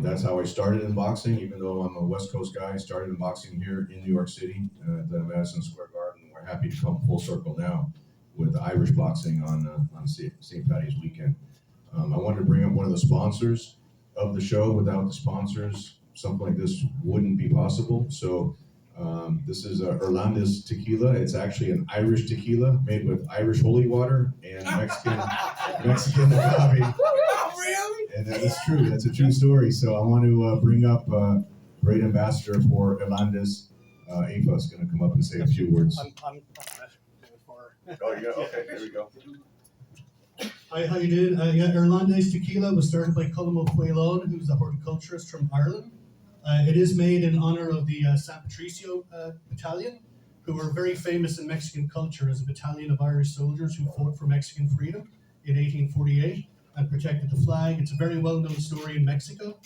That's how I started in boxing, even though I'm a West Coast guy. I started in boxing here in New York City at the Madison Square Garden. We're happy to come full circle now with Irish boxing on St. Paddy's weekend. I wanted to bring up one of the sponsors of the show. Without the sponsors, something like this wouldn't be possible. So this is Irlanda's tequila. It's actually an Irish tequila made with Irish holy water and Mexican agave. Oh, really? And that is true. That's a true story. So I want to bring up great ambassador for Irlanda's. Ava is going to come up and say a few words. I'm for. Oh, you go. Okay, there we go. Hi, how you doing? Irlanda's tequila was started by Colm O'Quailon, who's a horticulturist from Ireland. It is made in honor of the San Patricio Battalion, who were very famous in Mexican culture as a battalion of Irish soldiers who fought for Mexican freedom in 1848 and protected the flag. It's a very well-known story in Mexico.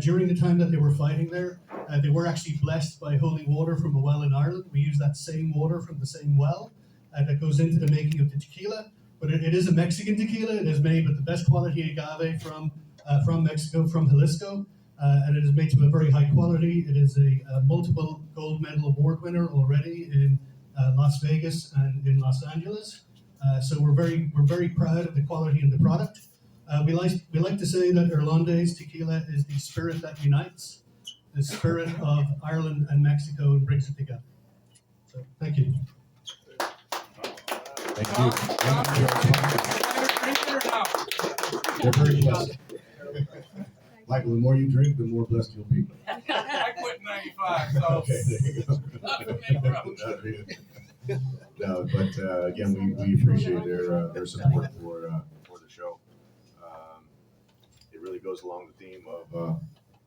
During the time that they were fighting there, they were actually blessed by holy water from a well in Ireland. We use that same water from the same well that goes into the making of the tequila. But it is a Mexican tequila. It is made with the best quality agave from Mexico, from Jalisco, and it is made to a very high quality. It is a multiple gold medal award winner already in Las Vegas and in Los Angeles. So we're very proud of the quality of the product. We like to say that Irlanda's tequila is the spirit that unites, the spirit of Ireland and Mexico, and brings it together. So thank you. Thank you. They're very blessed. Michael, the more you drink, the more blessed you'll be. I quit 95, so. Okay, there you go. No, but again, we appreciate their support for the show. It really goes along the theme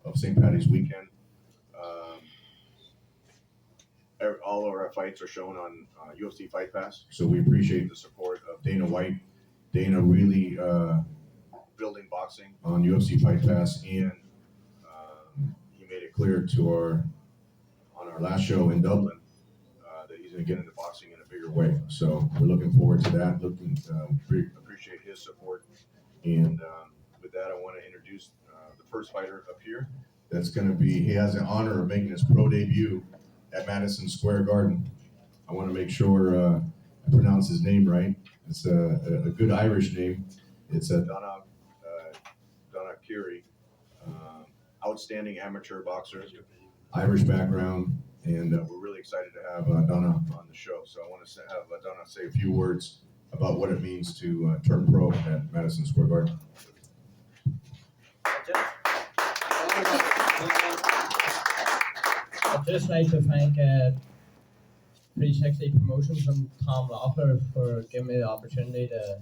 of St. Paddy's weekend. All of our fights are shown on UFC Fight Pass, so we appreciate the support of Dana White. Dana really building boxing on UFC Fight Pass, and he made it clear on our last show in Dublin that he's going to get into boxing in a bigger way. So we're looking forward to that. Appreciate his support, and with that, I want to introduce the first fighter up here. That's going to be. He has the honor of making his pro debut at Madison Square Garden. I want to make sure I pronounce his name right. It's a good Irish name. It's Donna Curie, outstanding amateur boxer, Irish background, and we're really excited to have Donna on the show. So I want to have Donna say a few words about what it means to turn pro at Madison Square Garden. I'd just like to thank 360 Promotions and Tom Loeffler for giving me the opportunity to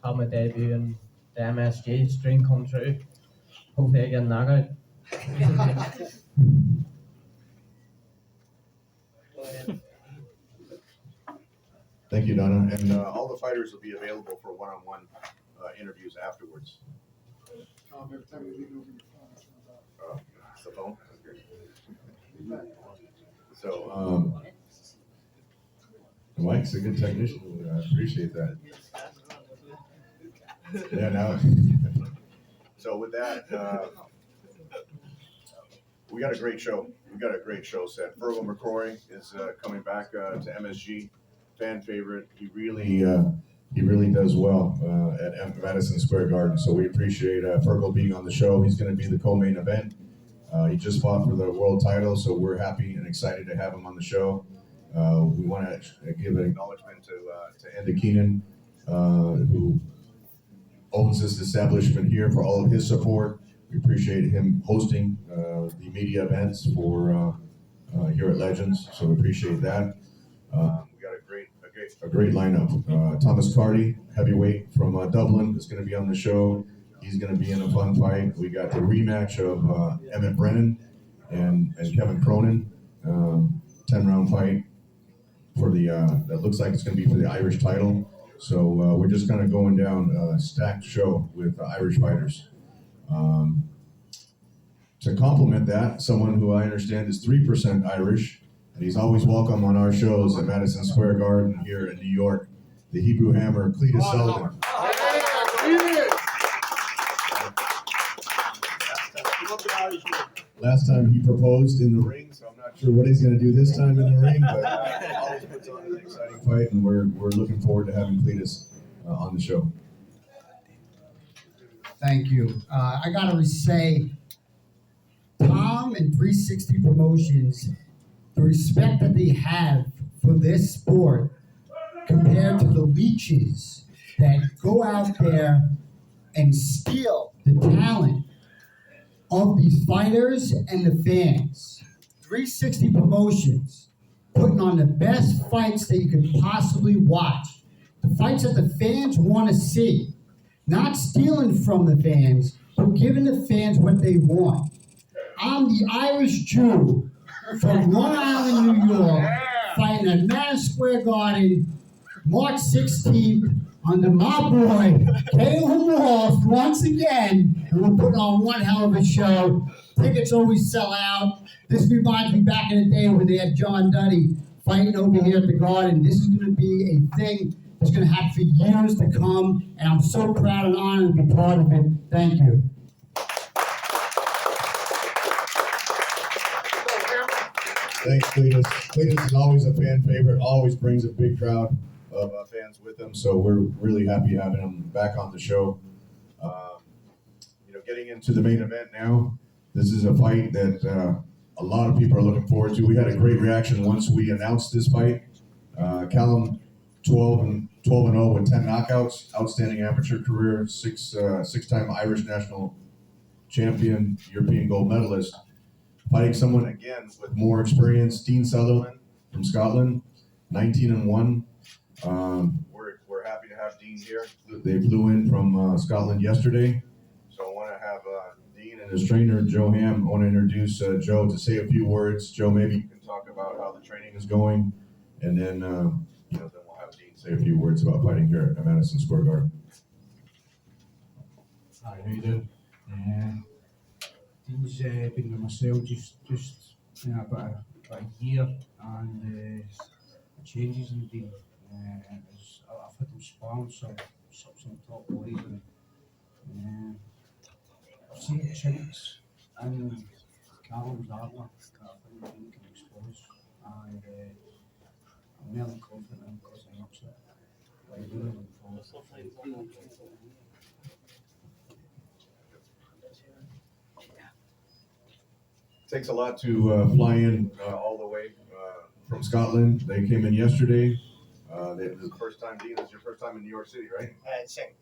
have my debut in the MSG. It's a dream come true. Hopefully I get a knockout. Thank you, Donna. And all the fighters will be available for one-on-one interviews afterwards. Every time we leave over your phone, It's the phone? Okay. So, Mike's a good technician. I appreciate that. Yeah, now. So with that, we got a great show. We got a great show set. Fergal McCrory is coming back to MSG, fan favorite. He really does well at Madison Square Garden. So we appreciate Fergal being on the show. He's going to be the co-main event. He just fought for the world title, so we're happy and excited to have him on the show. We want to give an acknowledgement to Andy Keenan, who owns this establishment here, for all of his support. We appreciate him hosting the media events for here at Legends, so we appreciate that. We got a great lineup. Thomas Carty, heavyweight from Dublin, is going to be on the show. He's going to be in a fun fight. We got the rematch of Emmett Brennan and Kevin Cronin, 10-round fight for the that looks like it's going to be for the Irish title. So we're just kind of going down a stacked show with Irish fighters. To complement that, someone who I understand is 3% Irish, and he's always welcome on our shows at Madison Square Garden here in New York, the Hebrew Hammer, Cletus Sullivan. Last time he proposed in the ring, so I'm not sure what he's going to do this time in the ring, but always puts on an exciting fight, and we're looking forward to having Cletus on the show. Thank you. I gotta say, Tom and 360 Promotions, the respect that they have for this sport compared to the leeches that go out there and steal the talent of these fighters and the fans. 360 Promotions, putting on the best fights that you could possibly watch. The fights that the fans want to see. Not stealing from the fans, but giving the fans what they want. I'm the Irish Jew from Long Island, New York, fighting at Madison Square Garden, March 16th, under my boy, Caleb Walsh, once again, and we're putting on one hell of a show. Tickets always sell out. This reminds me back in the day when they had John Duddy fighting over here at the Garden. This is going to be a thing that's going to happen for years to come, and I'm so proud and honored to be part of it. Thank you. Thanks, Cletus. Cletus is always a fan favorite, always brings a big crowd of fans with him, so we're really happy having him back on the show. Getting into the main event now, this is a fight that a lot of people are looking forward to. We had a great reaction once we announced this fight. Callum, 12-0 with 10 knockouts, outstanding amateur career, six-time Irish national champion, European gold medalist. Fighting someone again with more experience, Dean Sutherland from Scotland, 19-1. We're happy to have Dean here. They flew in from Scotland yesterday, so I want to have Dean and his trainer Joe Ham. I want to introduce Joe to say a few words. Joe, maybe you can talk about how the training is going, and then then we'll have Dean say a few words about fighting here at Madison Square Garden. Hi, how you doing? Dean's been with myself just about a year, and the changes in Dean. I've had him sparring some top boys, and I've seen the chinks and Callum's armour that I think Dean can expose, and I'm really confident in him because I'm upset. I'm really looking forward to it. Takes a lot to fly in all the way from Scotland. They came in yesterday. The first time, Dean, it's your first time in New York City, right?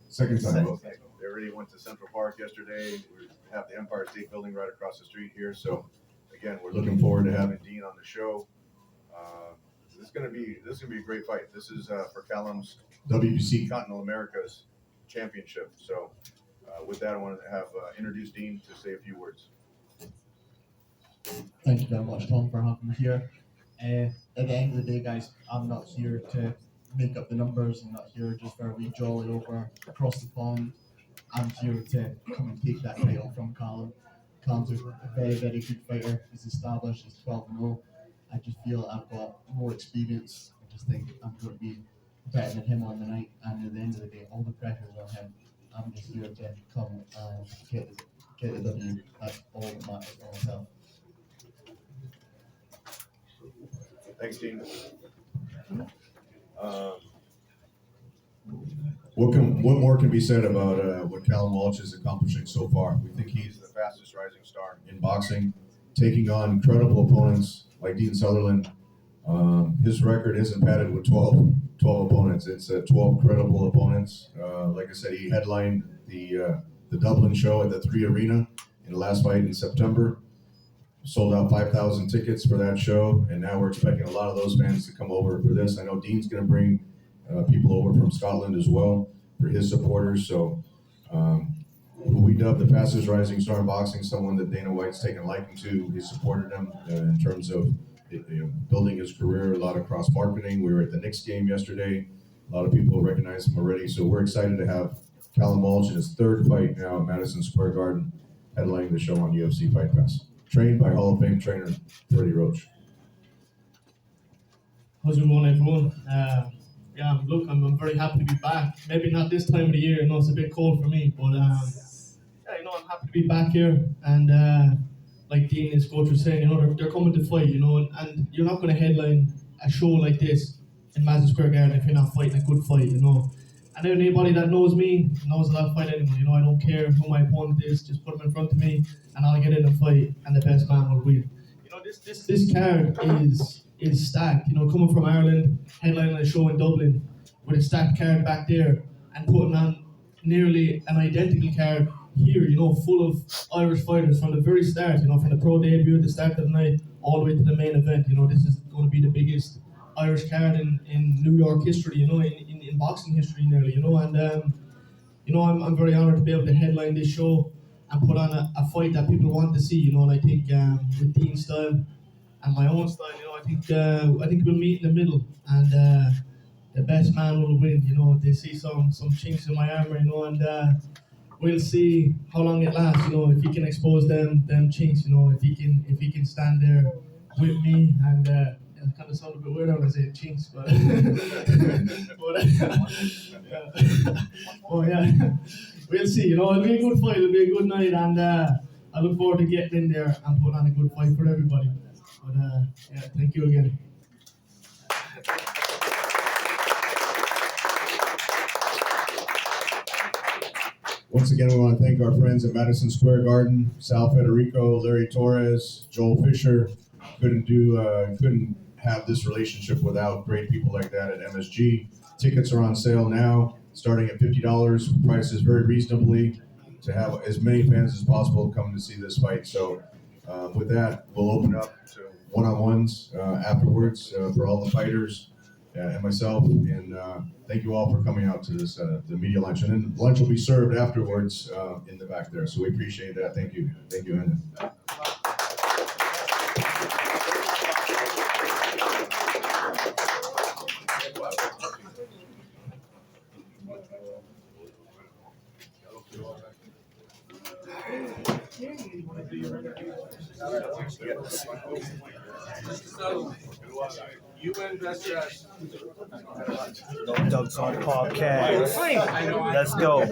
Second time. Okay. They already went to Central Park yesterday. We have the Empire State Building right across the street here. So, again, we're looking forward to having Dean on the show. This is gonna be a great fight. This is for Callum's WBC Continental Americas Championship. So, with that, I wanted to have introduce Dean to say a few words. Thank you very much, Tom, for having me here. At the end of the day, guys, I'm not here to make up the numbers. I'm not here just for a wee jolly over across the pond. I'm here to come and take that title from Callum. Callum's a very, very good fighter. He's established. He's 12-0. I just feel I've got more experience. I just think I'm going to be better than him on the night. And at the end of the day, all the pressure's on him. I'm just here to come and get the W. That's all that matters for myself. Thanks, Dean. What more can be said about what Callum Walsh is accomplishing so far? We think he's the fastest rising star in boxing, taking on incredible opponents like Dean Sutherland. His record isn't padded with 12 opponents. It's 12 credible opponents. Like I said, he headlined the Dublin show at the 3 Arena in the last fight in September. Sold out 5,000 tickets for that show, and now we're expecting a lot of those fans to come over for this. I know Dean's going to bring people over from Scotland as well for his supporters. So who we dub the fastest rising star in boxing, someone that Dana White's taken a liking to. He supported him in terms of building his career, a lot of cross marketing. We were at the Knicks game yesterday. A lot of people recognize him already. So we're excited to have Callum Walsh in his third fight now at Madison Square Garden, headlining the show on UFC Fight Pass. Trained by Hall of Fame trainer Freddie Roach. How's it going, everyone? I'm very happy to be back. Maybe not this time of the year. I know it's a bit cold for me, but I'm happy to be back here. And like Dean and his coach was saying, they're coming to fight, and you're not going to headline a show like this in Madison Square Garden if you're not fighting a good fight, And anybody that knows me knows that I'll fight anyone, I don't care who my opponent is, just put them in front of me and I'll get in a fight and the best man will win. This card is stacked, coming from Ireland, headlining a show in Dublin with a stacked card back there and putting on nearly an identical card here, full of Irish fighters from the very start, from the pro debut at the start of the night all the way to the main event. This is going to be the biggest Irish card in New York history, in boxing history nearly, and I'm very honoured to be able to headline this show and put on a fight that people want to see, and I think with Dean's style and my own style, I think we'll meet in the middle, and the best man will win. They see some chinks in my armor, and we'll see how long it lasts. If he can expose them chinks. If he can stand there with me, and it kind of sounded a bit weird when I say chinks, but we'll see. It'll be a good fight. It'll be a good night, and I look forward to getting in there and putting on a good fight for everybody. But thank you again. Once again, we want to thank our friends at Madison Square Garden, Sal Federico, Larry Torres, Joel Fisher. Couldn't have this relationship without great people like that at MSG. Tickets are on sale now, starting at $50. Price is very reasonably to have as many fans as possible come to see this fight. So with that, we'll open up to one-on-ones afterwards for all the fighters and myself. And thank you all for coming out to this the media lunch. And then lunch will be served afterwards in the back there. So we appreciate that. Thank you. Thank you, Anna. So, you win best dress. No Doug's on podcast. Let's go.